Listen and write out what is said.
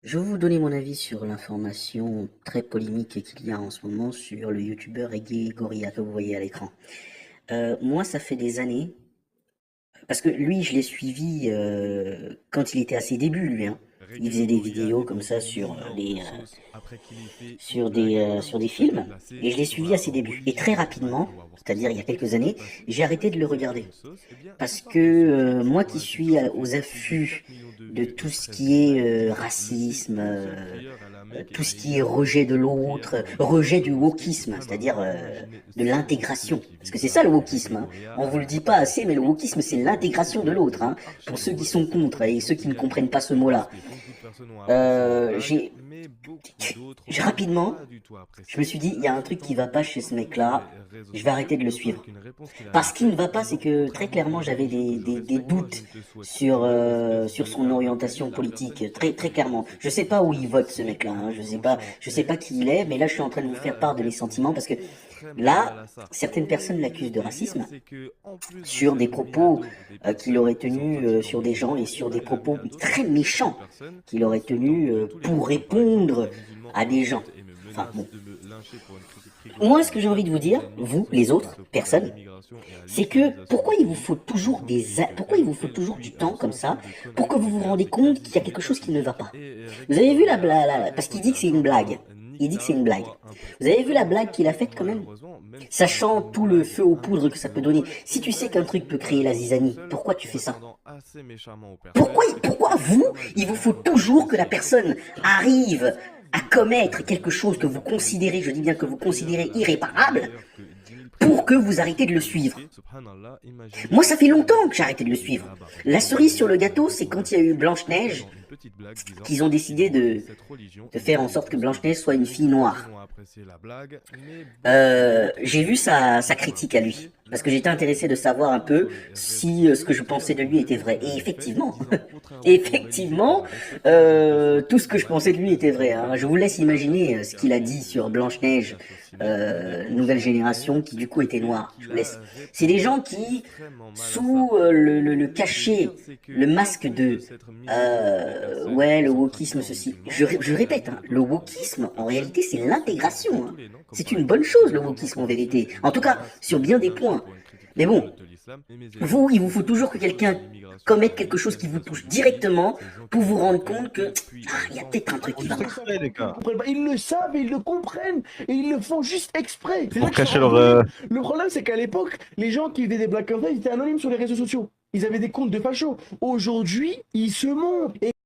Je vais vous donner mon avis sur l'information très polémique qu'il y a en ce moment sur le youtubeur Reggae Gorilla que vous voyez à l'écran. Moi, ça fait des années, parce que lui, je l'ai suivi quand il était à ses débuts, lui, hein. Il Reggae faisait des Gorilla vidéos comme ça dépense 10 millions de sauces après qu'il ait fait une blague sur des se films, et déplacer je l'ai sur suivi la à ses débuts. Et très religion musulmane rapidement, ou avoir tout c'est-à-dire il y a simplement quelques se années, déplacer j'ai arrêté de le sur regarder. une sauce, eh bien Parce que l'histoire de ce clip moi sur qui suis TikTok a fait aux plus de affûts 4 millions de de vues et tout ce 13 qui 000 est likes, je ne sais racisme, qu'une seule prière à la Mecque tout et ce qui est Médine, rejet de une prière l'autre, dans les rejet grandes du mosquées. wokisme, c'est-à-dire Subhanallah, imaginez de ces Muslims l'intégration. qui Parce que vivent c'est ça le là-bas. wokisme, Reggae hein. Gorilla On a vous le même dit pas dépassé assez, ses mais le propres wokisme c'est concurrents l'intégration de et l'autre, hein. devenu Pour archi ceux qui drôle sont avec cette contre et ceux religion. qui ne Il a comprennent été pas ce mot-là. détesté. Beaucoup de personnes ont apprécié la blague, J'ai mais beaucoup d'autres n'ont rapidement, pas du tout je me apprécié. suis dit, il y a un truc qui Insultant va pas et chez ce partout sur mec-là, les réseaux je vais sociaux, arrêter de le notons suivre. avec une réponse qu'il a Parce qu'il ne laissée, va pas, c'est disant que très contrairement clairement aux j'avais religions que je des respecte, moi je doutes ne te souhaite aucune espèce sur de son mal, même orientation si la personne politique, qui a très fait clairement. Je sais cette pas où il posture vote ce c'est mec-là, hein. en Je sais pas enchanté, qui ce il est, qui mais là je suis en fait train de vous qu'il faire a part de mes sentiments répondu parce que extrêmement mal là, à ça. certaines personnes Et le l'accusent de délire, racisme c'est que en plus de sur des s'être mis à propos dos des personnes qu'il aurait soi-disant tenus pratiquants sur des gens et musulmans, eh sur ben des il a mis propos à dos très d'autres méchants personnes, qu'il aurait insultant tenus de tous les jours, pour comme par exemple répondre des musulmans à des gens. m'insultent et me Enfin bon. menacent de me lyncher pour une critique Moi, rigolote ce de que j'ai envie de l'islam. vous Mes dire, ennemis vous, sont les ceux qui autres s'opposent à personnes, l'immigration et à c'est que l'islamisation pourquoi du il vous pays. faut Ils toujours ont utilisé pourquoi il quelqu'un vous faut tel, toujours du puis temps comme ça s'ensuit de pour conneries que vous vous divers rendez et compte quasi qu'il y a quelque chose qui ne va significatives. pas. Et Vous Reggae avez vu Gorilla a parce qu'il dit que c'est répondu une afin blague. d'avoir Il dit que c'est Nitta, une blague. soit un peu Vous avez vu la comment blague dire, qu'il a faite quand même? malheureusement, même si c'est Sachant une tout le blague feu aux un poudres que peu ça peut donner. drôle, Si une tu sais blague qu'un qui truc peut n'est pas créer la drôle toute zizanie, seule pourquoi tu en fais ça? répondant assez méchamment aux personnes et qui Pourquoi touche vous, pas mal de il vous gens faut ont toujours que la apprécié. personne arrive à Du commettre personnel quelque chose que vous considérez, je dis une bien que seule vous prière à considérez la Mecque vaut irréparable, meilleur que 10 000 pour prières que dans les vous arrêtez de le grandes suivre? mosquées. Subhanallah, Moi, imaginez ça fait tous les longtemps que j'ai musulmans arrêté de le qui vivent suivre. là-bas. La Reggae cerise sur Gorilla le a gâteau, c'est répondu à quand il y a ça eu en Blanche-Neige, faisant une petite blague disant qu'ils ont décidé Occident et cette religion de n'est faire pas en une sorte que posture. Blanche-Neige soit une fille Beaucoup de personnes noire. ont apprécié la blague, mais beaucoup d'autres J'ai vu sa n'ont pas critique à lui, apprécié. parce La que j'étais preuve, intéressé il de a fait un savoir un post peu sur les réseaux si ce sociaux que je qui pensais de avoue lui était juste ce vrai. qu'il Et avait fait, effectivement, disant contrairement aux religions que je effectivement, respecte, moi je ne te souhaite tout ce que aucune je mal, pensais de lui espèce était de vrai, hein. Je malparian. vous laisse Toute la imaginer personne ce qui a qu'il a fait dit ce sur truc a été Blanche-Neige, assassinée. Il est nouvelle conscient génération, et qui du coup il était sait noire. Je qu'il vous laisse. a C'est des répondu gens qui, extrêmement mal à ça. sous le Et le délire, cachet, c'est le que en masque plus de de s'être mis à dos des personnes ouais, qui le sont wokisme, pratiquants ceci. musulmans, eh Je ben, il a répète, mis hein, à le dos d'autres wokisme, en personnes réalité, c'est qui insultaient de l'intégration, tous hein. les noms, comme C'est par une bonne exemple chose, des le grands wokisme, en influenceurs vérité. qui En me tout cas, menacent de sur me bien des lyncher points. pour une critique Mais bon, rigolote de l'islam, et mes ennemis vous, il vous sont faut ceux qui toujours que s'opposent à quelqu'un l'immigration et commette à quelque chose qui vous l'islamisation touche du pays. directement Ces gens qui pour vous ont la rendre compte haine que, et puis il y a peut-être un s'enfuient truc Font qui va juste pas. exprès, les gars. Ils le savent et ils le comprennent et ils le font juste exprès. C'est ça Pour qui cacher sont leur. voulu. Le problème, c'est qu'à l'époque, les gens qui faisaient des blagues comme ça, ils étaient anonymes sur les réseaux sociaux. Ils avaient des comptes de fachos. Aujourd'hui, ils se montrent.